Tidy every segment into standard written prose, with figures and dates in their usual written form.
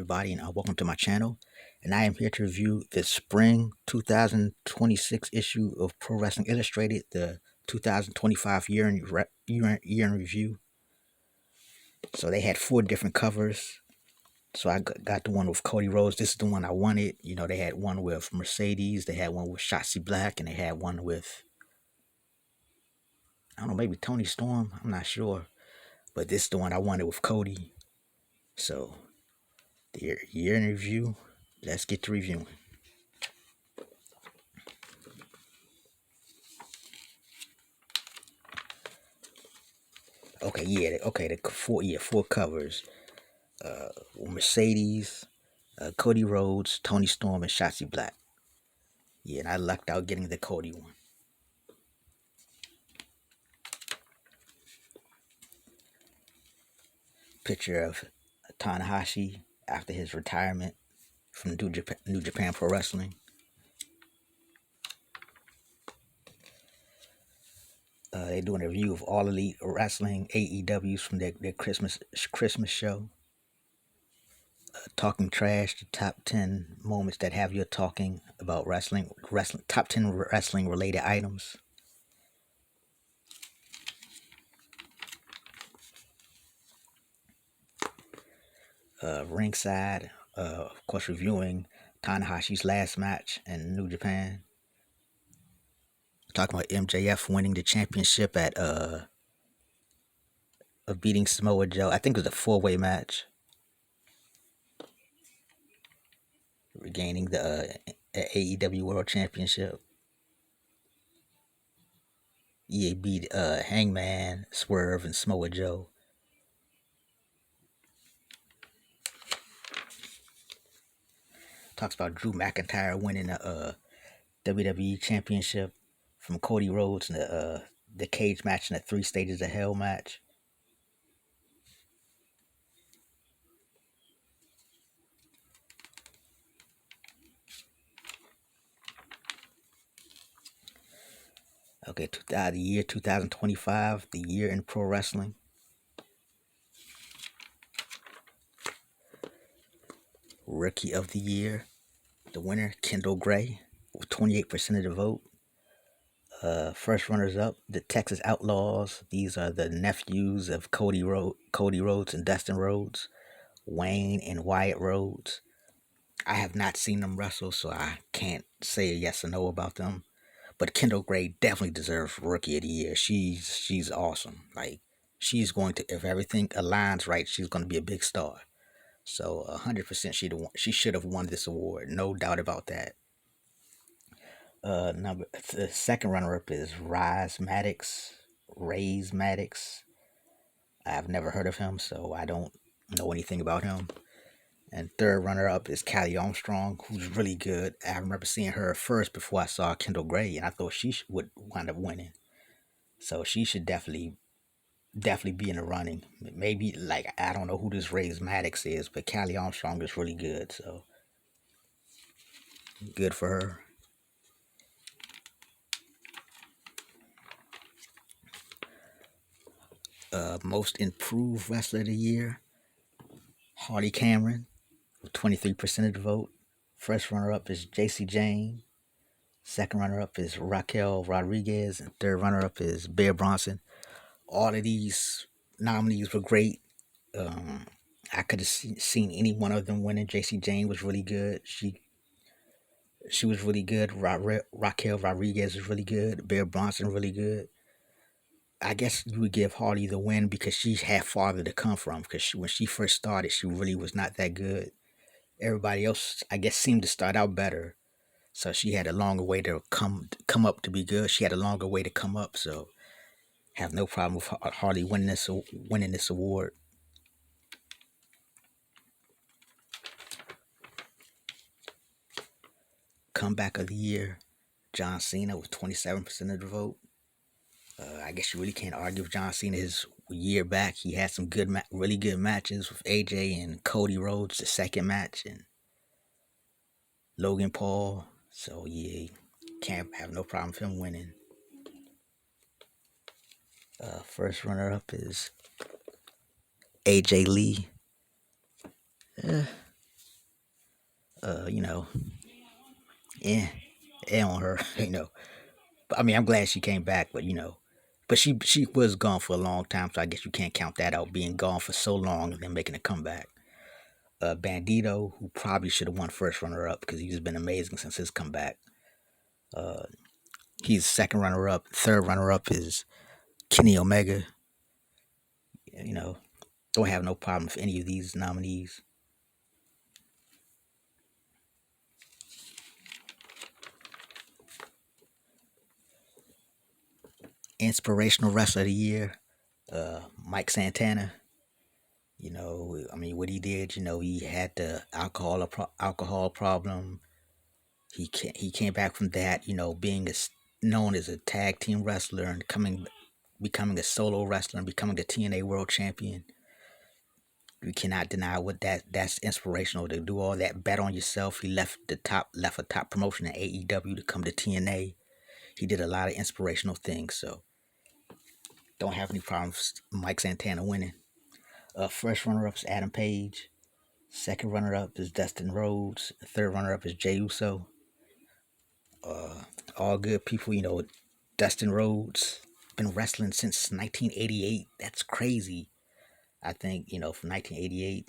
everybody, and welcome to my channel. And I am here to review the spring 2026 issue of Pro Wrestling Illustrated, the 2025 year in review. So they had 4 different covers. So I got the one with Cody Rhodes. This is the one I wanted. You know, they had one with Mercedes, they had one with Shotzi Black, and they had one with, I don't know, maybe Tony Storm. I'm not sure. But this is the one I wanted with Cody. So the year in review. Let's get to reviewing. The four covers. Mercedes, Cody Rhodes, Tony Storm, and Shotzi Black. Yeah, and I lucked out getting the Cody one. Picture of Tanahashi after his retirement from New Japan Pro Wrestling. They're doing a review of All Elite Wrestling AEWs from their Christmas show. Talking trash, the top 10 moments that have you talking about wrestling, top 10 wrestling related items. Ringside, of course, reviewing Tanahashi's last match in New Japan. Talking about MJF winning the championship at of beating Samoa Joe. I think it was a 4-way match, regaining the AEW World Championship. He beat Hangman, Swerve, and Samoa Joe. Talks about Drew McIntyre winning the WWE Championship from Cody Rhodes in the cage match in the 3 Stages of Hell match. Okay, the year 2025, the year in pro wrestling. Rookie of the year, the winner, Kendall Gray, with 28% of the vote. First runners up, the Texas Outlaws. These are the nephews of Cody Rhodes and Dustin Rhodes, Wayne and Wyatt Rhodes. I have not seen them wrestle, so I can't say a yes or no about them. But Kendall Gray definitely deserves Rookie of the Year. She's awesome. Like, she's going to, if everything aligns right, she's going to be a big star. So 100% she should have won this award. No doubt about that. The second runner up is Ray's Maddox. I've never heard of him, so I don't know anything about him. And third runner up is Callie Armstrong, who's really good. I remember seeing her first before I saw Kendall Gray, and I thought she would wind up winning. So she should definitely be in the running. Maybe, like, I don't know who this Ray's Maddox is, but Callie Armstrong is really good. So good for her. Most improved wrestler of the year, Harley Cameron, with 23% of the vote. First runner up is JC Jane. Second runner up is Raquel Rodriguez. And third runner up is Bear Bronson. All of these nominees were great. I could have seen any one of them winning. JC Jane was really good. She was really good. Raquel Rodriguez was really good. Bear Bronson really good. I guess you would give Harley the win because she had farther to come from. Because when she first started, she really was not that good. Everybody else, I guess, seemed to start out better. So she had a longer way to come up to be good. She had a longer way to come up. So have no problem with Harley winning this award. Comeback of the year, John Cena with 27% of the vote. I guess you really can't argue with John Cena. His year back, he had some really good matches with AJ and Cody Rhodes, the second match, and Logan Paul. So yeah, can't have no problem with him winning. First runner up is AJ Lee. You know, eh, on her. You know, but I mean, I'm glad she came back, but but she was gone for a long time, so I guess you can't count that out, being gone for so long and then making a comeback. Bandito, who probably should have won first runner up because he's been amazing since his comeback. Uh, he's second runner up. Third runner up is Kenny Omega. You know, don't have no problem with any of these nominees. Inspirational wrestler of the year, Mike Santana. I mean, what he did. He had the alcohol problem. He came back from that. Being known as a tag team wrestler and becoming a solo wrestler and becoming the TNA World Champion. You cannot deny what that's inspirational to do all that. Bet on yourself. He left a top promotion in AEW to come to TNA. He did a lot of inspirational things. So don't have any problems. Mike Santana winning. First runner up is Adam Page. Second runner up is Dustin Rhodes. Third runner up is Jey Uso. All good people. Dustin Rhodes been wrestling since 1988. That's crazy. I think from 1988,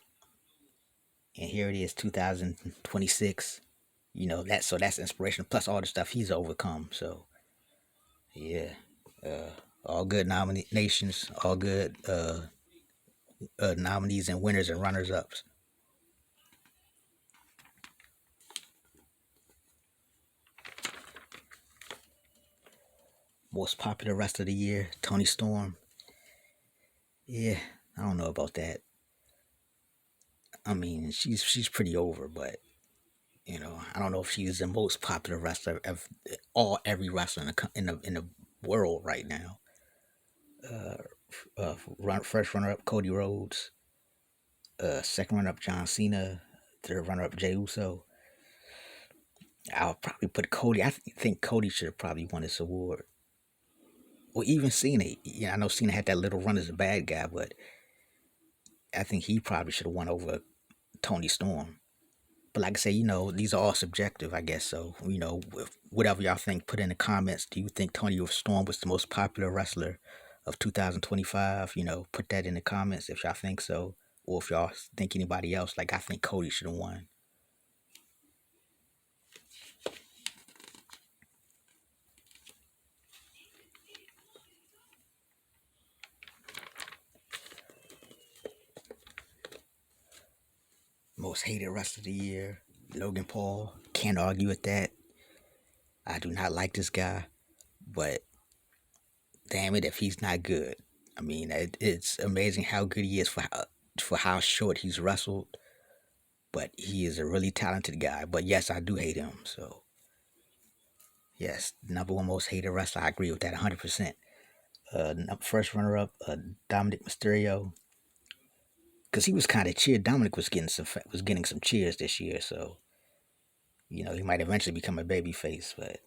and here it is, 2026. That's inspiration. Plus all the stuff he's overcome. So yeah, all good nominations. All good nominees and winners and runners ups. Most popular wrestler of the year, Tony Storm. Yeah, I don't know about that. I mean, she's pretty over, but I don't know if she's the most popular wrestler of every wrestler in the world right now. First runner up Cody Rhodes, second runner up John Cena, third runner up Jey Uso. I'll probably put Cody. Think Cody should have probably won this award. Or even Cena. Yeah, I know Cena had that little run as a bad guy, but I think he probably should have won over Tony Storm. But like I say, these are all subjective, I guess. So, whatever y'all think, put in the comments. Do you think Tony Storm was the most popular wrestler of 2025? Put that in the comments if y'all think so. Or if y'all think anybody else. Like, I think Cody should have won. Most hated wrestler of the year, Logan Paul. Can't argue with that. I do not like this guy. But damn it, if he's not good. I mean, it's amazing how good he is for how short he's wrestled. But he is a really talented guy. But yes, I do hate him. So yes, number one most hated wrestler. I agree with that 100%. First runner up, Dominic Mysterio, because he was kind of cheered. Dominic was getting some cheers this year, so he might eventually become a baby face. But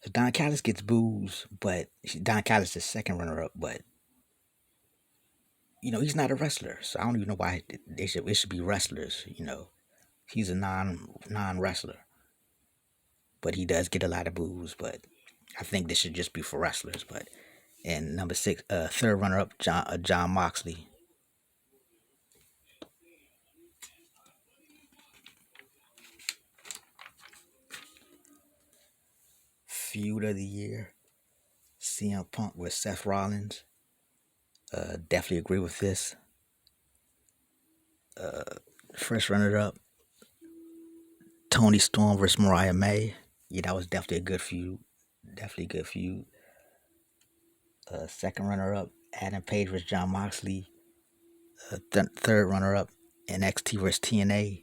Don Callis gets boos, but Don Callis is second runner up. But he's not a wrestler, so I don't even know why it should be wrestlers. He's a non wrestler, but he does get a lot of boos. But I think this should just be for wrestlers. But and number six, third runner up, John Moxley. Feud of the year, CM Punk with Seth Rollins. Definitely agree with this. First runner up, Tony Storm versus Mariah May. Yeah, that was definitely a good feud. Definitely a good feud. Second runner up, Adam Page versus John Moxley. Third runner up, NXT versus TNA.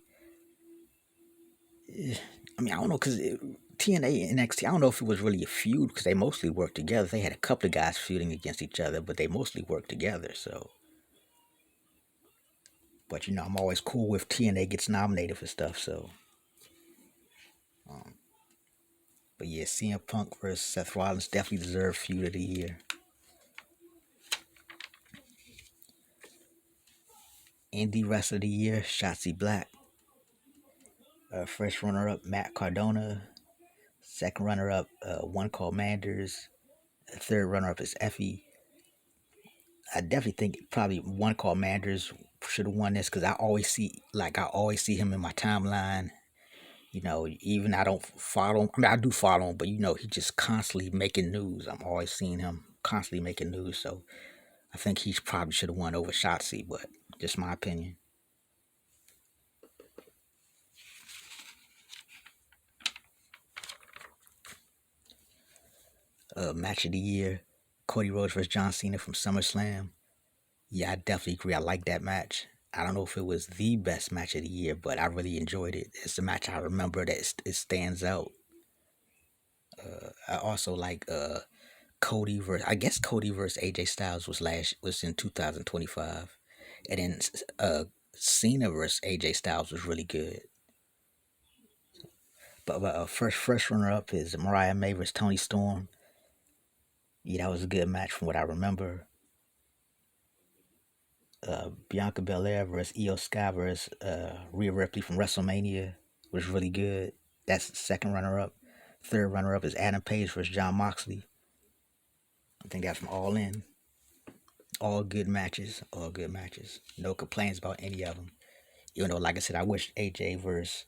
I mean, I don't know because TNA and NXT, I don't know if it was really a feud because they mostly worked together. They had a couple of guys feuding against each other, but they mostly worked together. So, but I'm always cool if TNA gets nominated for stuff. So, but yeah, CM Punk versus Seth Rollins definitely deserved feud of the year. Indie wrestler of the year, Shotzi Black. First runner up, Matt Cardona. Second runner up, one called Manders. Third runner up is Effie. I definitely think probably one called Manders should have won this because I always see him in my timeline. Even I don't follow him. I mean, I do follow him, but he just constantly making news. I'm always seeing him constantly making news. So I think he probably should have won over Shotzi, but just my opinion. Match of the year, Cody Rhodes versus John Cena from SummerSlam. Yeah, I definitely agree. I like that match. I don't know if it was the best match of the year, but I really enjoyed it. It's a match I remember that it stands out. I also like Cody versus AJ Styles was in 2025, and then Cena versus AJ Styles was really good. But first runner up is Mariah May versus Tony Storm. Yeah, that was a good match from what I remember. Bianca Belair versus Io Sky versus Rhea Ripley from WrestleMania was really good. That's the second runner up. Third runner up is Adam Page versus John Moxley. I think that's from All In. All good matches. All good matches. No complaints about any of them. Even though, like I said, I wish AJ versus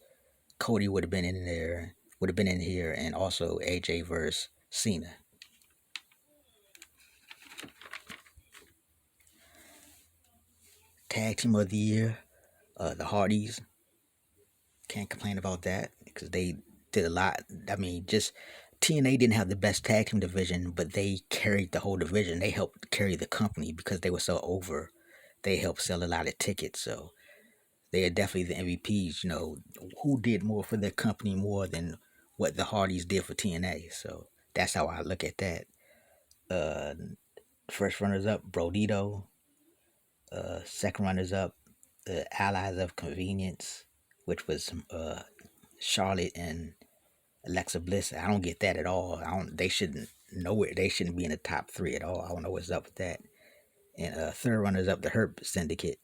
Cody would have been in there, would have been in here, and also AJ versus Cena. Tag Team of the Year, the Hardys. Can't complain about that because they did a lot. I mean, just TNA didn't have the best tag team division, but they carried the whole division. They helped carry the company because they were so over. They helped sell a lot of tickets, so they are definitely the MVPs. Who did more for their company more than what the Hardys did for TNA? So that's how I look at that. Uh, First runners up, Brodito. Second runners up, the Allies of Convenience, which was Charlotte and Alexa Bliss. I don't get that at all. I don't. They shouldn't know it. They shouldn't be in the top three at all. I don't know what's up with that. And third runners up, the Hurt Syndicate.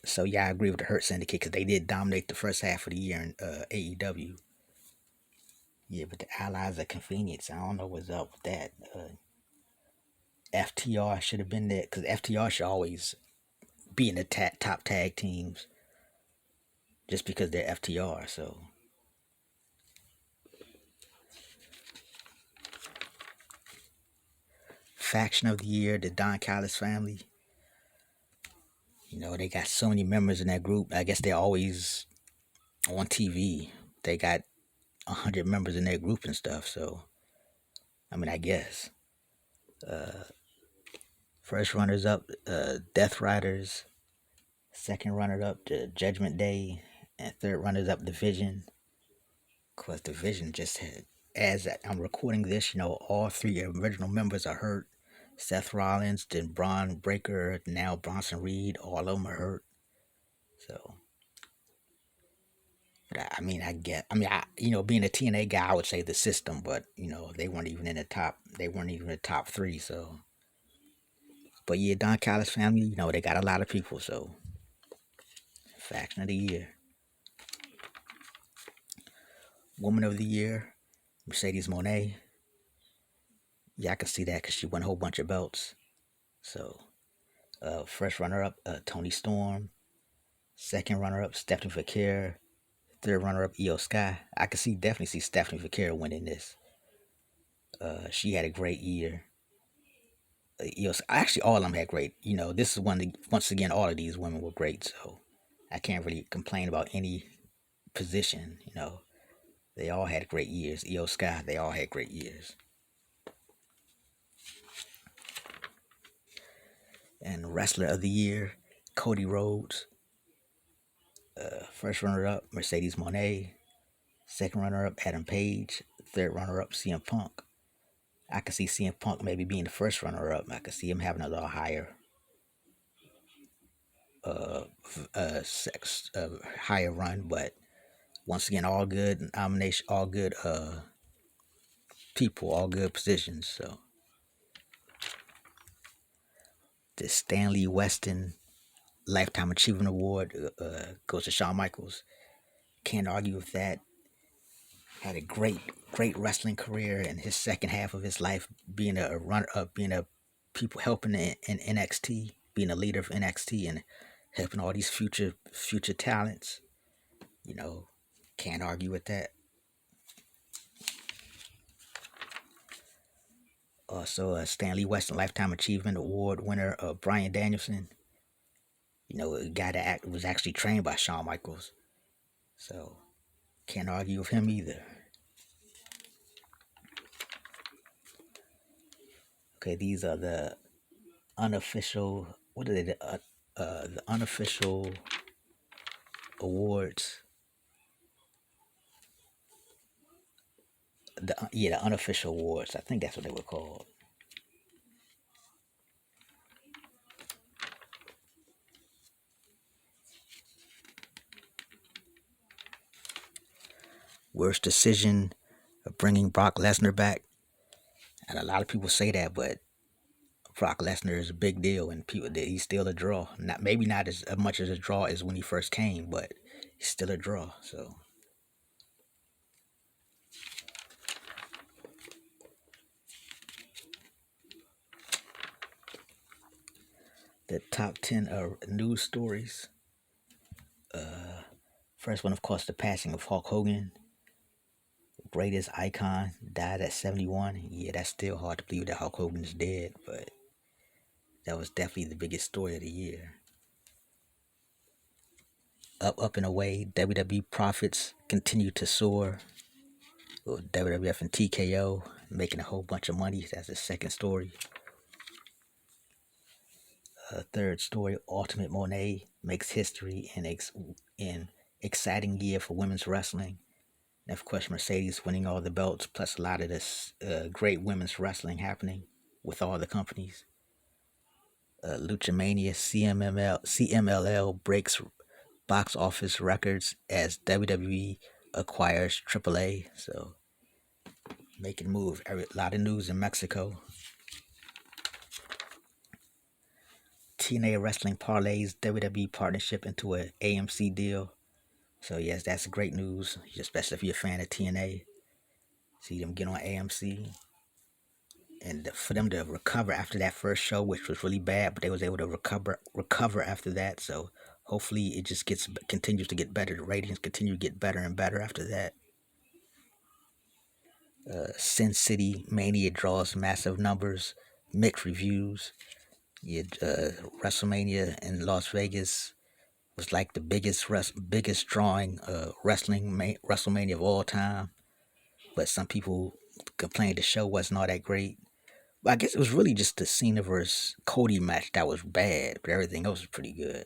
So yeah, I agree with the Hurt Syndicate because they did dominate the first half of the year in AEW. Yeah, but the Allies of Convenience, I don't know what's up with that. FTR should have been there because FTR should always be in the top tag teams just because they're FTR. So faction of the year, the Don Callis family. They got so many members in that group. I guess they're always on TV. They got 100 members in their group and stuff. So, I mean, I guess. First runners up, Death Riders. Second runner up, the Judgment Day. And third runners up, Division. Because Division just had, as I'm recording this, all three original members are hurt. Seth Rollins, then Braun Breaker, now Bronson Reed, all of them are hurt. So, but I mean, being a TNA guy, I would say the system, but they weren't even in the top. They weren't even in the top three. So, but yeah, Don Callis family, they got a lot of people. So, faction of the year, woman of the year, Mercedes Moné. Yeah, I can see that because she won a whole bunch of belts. So, first runner up, Tony Storm. Second runner up, Stephanie Fakir. Third runner up, Io Sky. I could definitely see Stephanie Fakir winning this. She had a great year. Actually, all of them had great. This is once again, all of these women were great. So I can't really complain about any position. They all had great years. Io Sky, they all had great years. And wrestler of the year, Cody Rhodes. First runner up, Mercedes Moné. Second runner up, Adam Page. Third runner up, CM Punk. I could see CM Punk maybe being the first runner up. I could see him having a little higher, higher run. But once again, all good nomination, all good people, all good positions. So the Stanley Weston Lifetime Achievement Award goes to Shawn Michaels. Can't argue with that. Had a great wrestling career in his second half of his life, being a runner up, being a people helping in NXT, being a leader of NXT, and helping all these future talents. You know, can't argue with that. Also, a Stanley Weston Lifetime Achievement Award winner, Brian Danielson. You know, a guy that was actually trained by Shawn Michaels. So, can't argue with him either. Okay, these are the unofficial, what are they, the unofficial awards. The unofficial awards. I think that's what they were called. Worst decision of bringing Brock Lesnar back. And a lot of people say that, but Brock Lesnar is a big deal, and people he's still a draw. Not maybe not as much as a draw as when he first came, but he's still a draw. So the top 10 news stories. First one, of course, the passing of Hulk Hogan, greatest icon, died at 71. Yeah, that's still hard to believe that Hulk Hogan is dead, but that was definitely the biggest story of the year. Up and away, WWE profits continue to soar. WWF and TKO making a whole bunch of money. That's the second story. Third story, Ultimate Monet makes history in exciting year for women's wrestling. And of course, Mercedes winning all the belts, plus a lot of this great women's wrestling happening with all the companies. Lucha CMLL breaks box office records as WWE acquires AAA. So making moves. A lot of news in Mexico. TNA Wrestling parlays WWE partnership into an AMC deal. So yes, that's great news, especially if you're a fan of TNA. See them get on AMC, and for them to recover after that first show, which was really bad, but they was able to recover after that. So hopefully it just continues to get better. The ratings continue to get better and better after that. Sin City Mania draws massive numbers, mixed reviews. Yeah, WrestleMania in Las Vegas was like the biggest drawing WrestleMania of all time. But some people complained the show wasn't all that great. But I guess it was really just the Cena versus Cody match that was bad, but everything else was pretty good.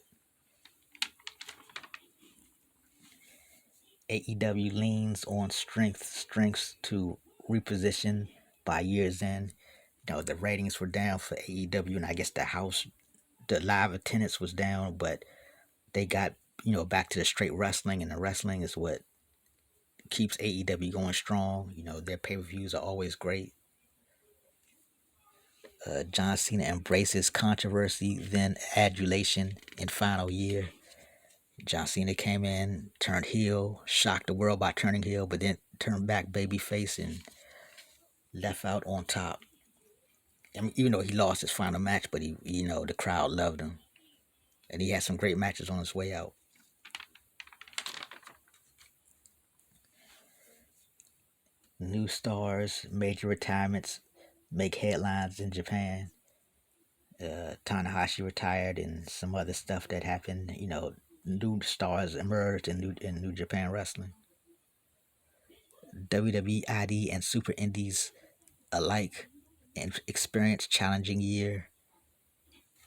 AEW leans on strengths to reposition by year's end. You know, the ratings were down for AEW, and I guess the live attendance was down, but they got, back to the straight wrestling, and the wrestling is what keeps AEW going strong. You know, their pay-per-views are always great. John Cena embraces controversy, then adulation in final year. John Cena came in, turned heel, shocked the world by turning heel, but then turned back babyface and left out on top. I mean, even though he lost his final match, but the crowd loved him, and he had some great matches on his way out. New stars, major retirements make headlines in Japan. Tanahashi retired and some other stuff that happened. New stars emerged in New Japan Wrestling. WWE, ID, and Super Indies alike experienced challenging year.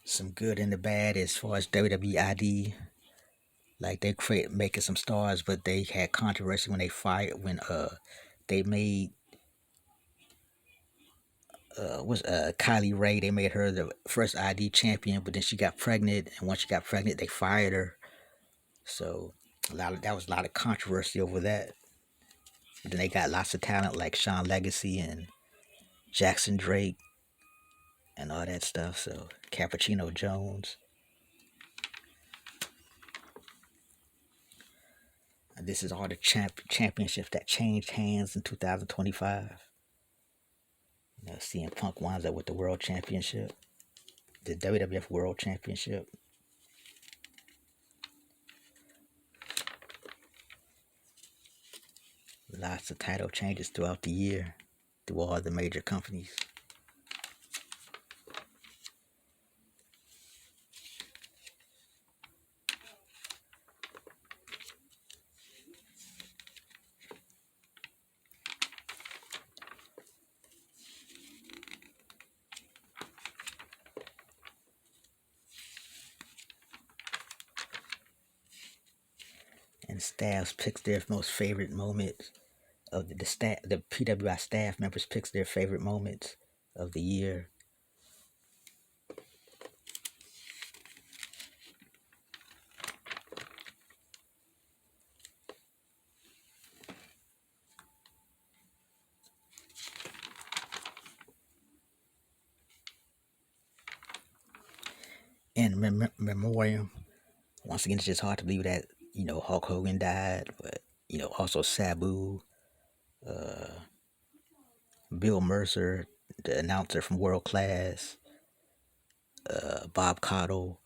Some good and the bad as far as WWE, ID. Like they making some stars, but they had controversy when they made was Kylie Ray. They made her the first ID champion, but then she got pregnant, and once she got pregnant, they fired her. So that was a lot of controversy over that. But then they got lots of talent like Sean Legacy and Jackson Drake and all that stuff. So Cappuccino Jones. This is all the championships that changed hands in 2025. CM Punk winds up with the World Championship, the WWF World Championship. Lots of title changes throughout the year through all the major companies. And staffs picks their most favorite moments of the staff. The PWI staff members picks their favorite moments of the year. And memoriam. Once again, it's just hard to believe that Hulk Hogan died, but also Sabu, Bill Mercer, the announcer from World Class, Bob Caudle.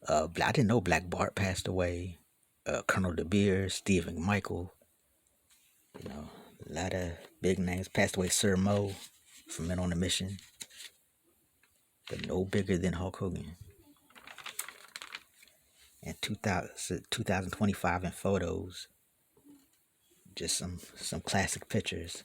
I didn't know Black Bart passed away. Colonel De Beers, Steve McMichael. A lot of big names passed away. Sir Mo from Men on a Mission, but no bigger than Hulk Hogan. And 2025 in photos, just some classic pictures.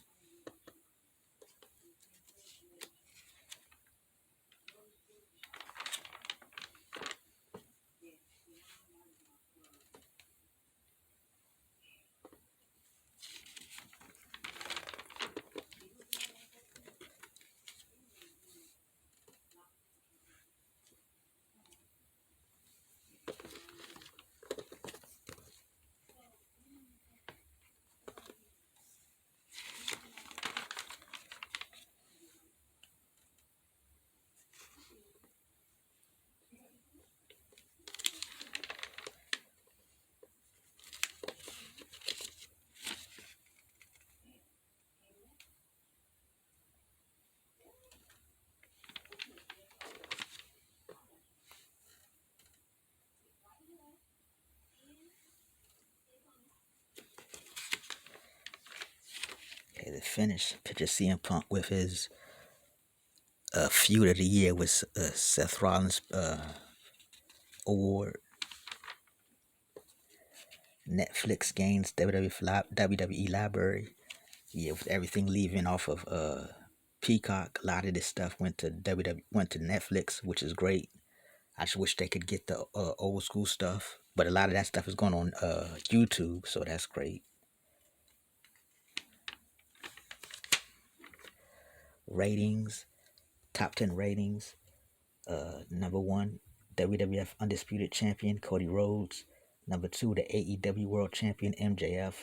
Okay, the finish picture CM Punk with his feud of the year with Seth Rollins award. Netflix gains WWE library. Yeah, with everything leaving off of Peacock, a lot of this stuff went to Netflix, which is great. I just wish they could get the old school stuff, but a lot of that stuff is going on YouTube, so that's great. Ratings, top 10 ratings. Number 1, WWF Undisputed Champion Cody Rhodes. Number 2, the AEW World Champion MJF.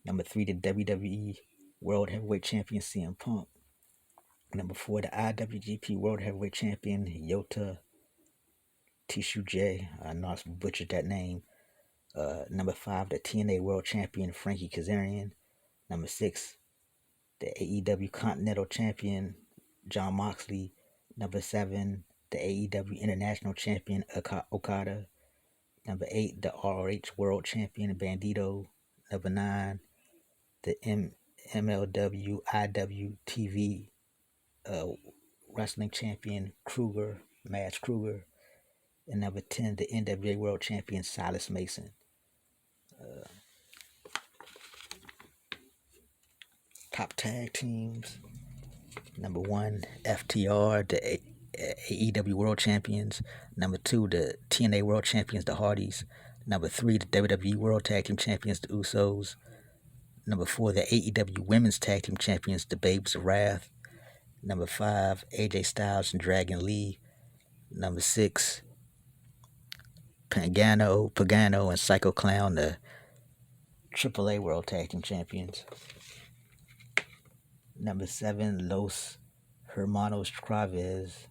Number 3, the WWE World Heavyweight Champion CM Punk. Number 4, the IWGP World Heavyweight Champion Yota Tsuji. I know I butchered that name. Number 5, the TNA World Champion Frankie Kazarian. Number 6, the AEW Continental Champion Jon Moxley. Number 7, the AEW International Champion Okada. Number 8, the ROH World Champion Bandito. Number 9, the MLW IWTV Wrestling Champion Kruger, Mads Kruger. And number 10, the NWA World Champion Silas Mason. Top tag teams. Number 1, FTR, the AEW World Champions. Number 2, the TNA World Champions, the Hardys. Number 3, the WWE World Tag Team Champions, the Usos. Number 4, the AEW Women's Tag Team Champions, the Babes of Wrath. Number 5, AJ Styles and Dragon Lee. Number 6, Pagano, and Psycho Clown, the AAA World Tag Team Champions. Number 7, Los Hermanos Chavez.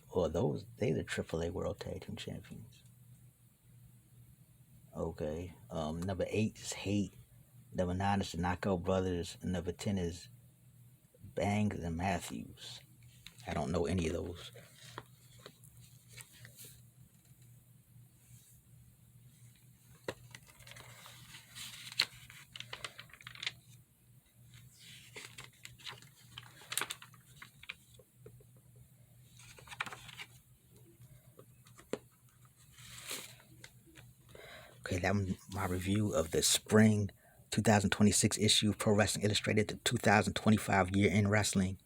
Or they're the AAA World Tag Team Champions. Okay. Okay. Number 8 is Hate. Number 9 is the Knockout Brothers. And number 10 is Bangs and Matthews. I don't know any of those. Okay, that was my review of the spring 2026 issue of Pro Wrestling Illustrated, the 2025 year in wrestling.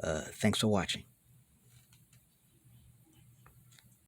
Thanks for watching.